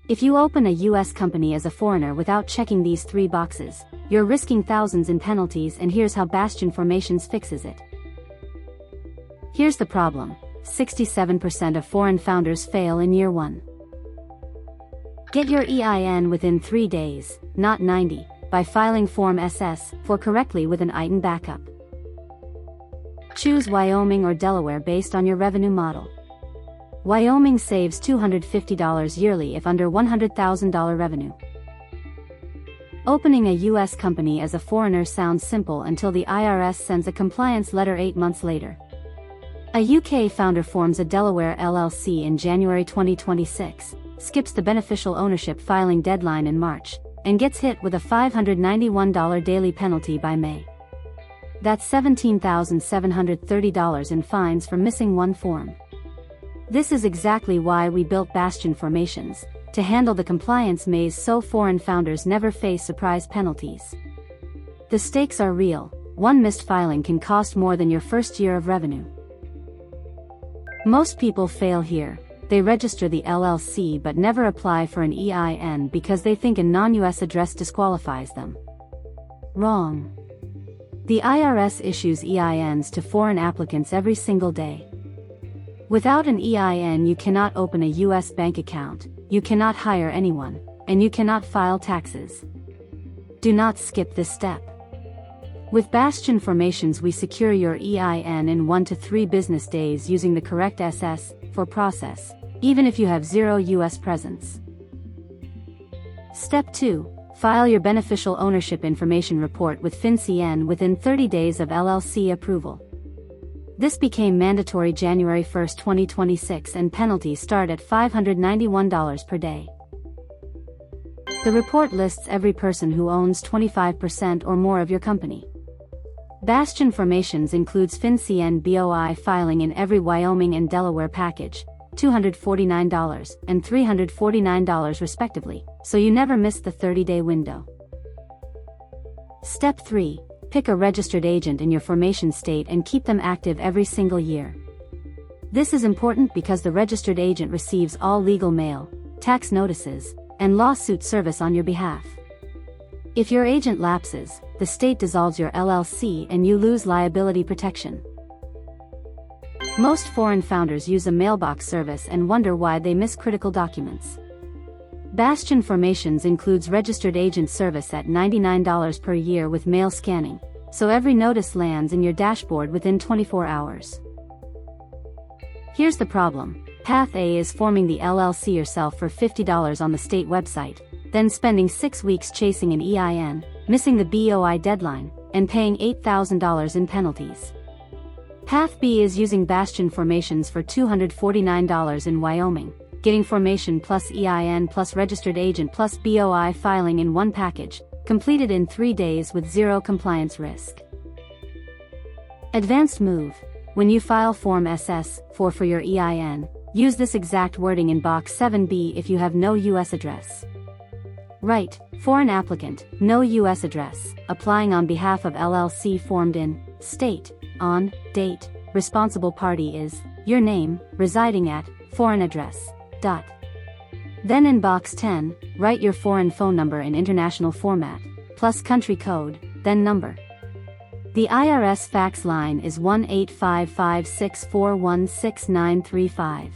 If you open a US company as a foreigner without checking these 3 boxes, you're risking thousands in penalties, and here's how Bastion Formations fixes it. Here's the problem: 67% of foreign founders fail in year 1. Get your EIN within 3 days, not 90, by filing Form SS-4 correctly with an ITIN backup. Choose Wyoming or Delaware based on your revenue model. Wyoming saves $250 yearly if under $100,000 revenue. Opening a US company as a foreigner sounds simple until the IRS sends a compliance letter 8 months later. A UK founder forms a Delaware LLC in January 2026, skips the beneficial ownership filing deadline in March, and gets hit with a $591 daily penalty by May. That's $17,730 in fines for missing one form. This is exactly why we built Bastion Formations, to handle the compliance maze so foreign founders never face surprise penalties. The stakes are real. One missed filing can cost more than your first year of revenue. Most people fail here. They register the LLC but never apply for an EIN because they think a non-US address disqualifies them. Wrong. The IRS issues EINs to foreign applicants every single day. Without an EIN, you cannot open a US bank account, you cannot hire anyone, and you cannot file taxes. Do not skip this step. With Bastion Formations, we secure your EIN in 1 to 3 business days using the correct SS-4 process, even if you have 0 US presence. Step 2. File your beneficial ownership information report with FinCEN within 30 days of LLC approval. This became mandatory January 1, 2026, and penalties start at $591 per day. The report lists every person who owns 25% or more of your company. Bastion Formations includes FinCEN BOI filing in every Wyoming and Delaware package, $249 and $349 respectively, so you never miss the 30-day window. Step 3. Pick a registered agent in your formation state and keep them active every single year. This is important because the registered agent receives all legal mail, tax notices, and lawsuit service on your behalf. If your agent lapses, the state dissolves your LLC and you lose liability protection. Most foreign founders use a mailbox service and wonder why they miss critical documents. Bastion Formations includes registered agent service at $99 per year with mail scanning, so every notice lands in your dashboard within 24 hours. Here's the problem. Path A is forming the LLC yourself for $50 on the state website, then spending 6 weeks chasing an EIN, missing the BOI deadline, and paying $8,000 in penalties. Path B is using Bastion Formations for $249 in Wyoming, getting formation plus EIN plus registered agent plus BOI filing in one package, completed in 3 days with 0 compliance risk. Advanced move. When you file Form SS-4 for your EIN, use this exact wording in Box 7B if you have no US address. Write, foreign applicant, no US address, applying on behalf of LLC formed in, state, on, date, responsible party is, your name, residing at, foreign address, dot. Then in Box 10, write your foreign phone number in international format, plus country code, then number. The IRS fax line is 1-855-641-6935.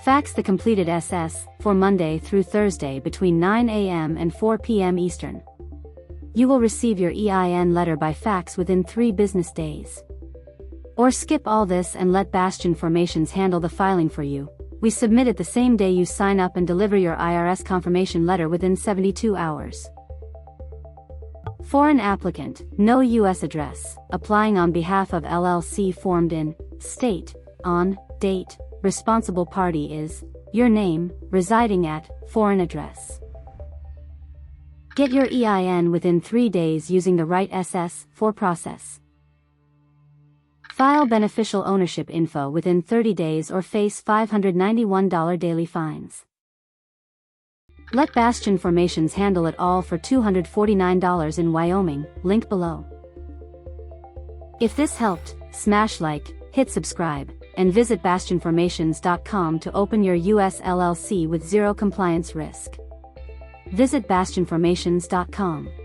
Fax the completed SS for Monday through Thursday between 9 a.m. and 4 p.m. Eastern. You will receive your EIN letter by fax within 3 business days. Or skip all this and let Bastion Formations handle the filing for you. We submit it the same day you sign up and deliver your IRS confirmation letter within 72 hours. Foreign applicant, no US address, applying on behalf of LLC formed in, state, on, date, responsible party is, your name, residing at, foreign address. Get your EIN within 3 days using the right SS-4 process. File beneficial ownership info within 30 days or face $591 daily fines. Let Bastion Formations handle it all for $249 in Wyoming, link below. If this helped, smash like, hit subscribe, and visit bastionformations.com to open your US LLC with zero compliance risk. Visit bastionformations.com.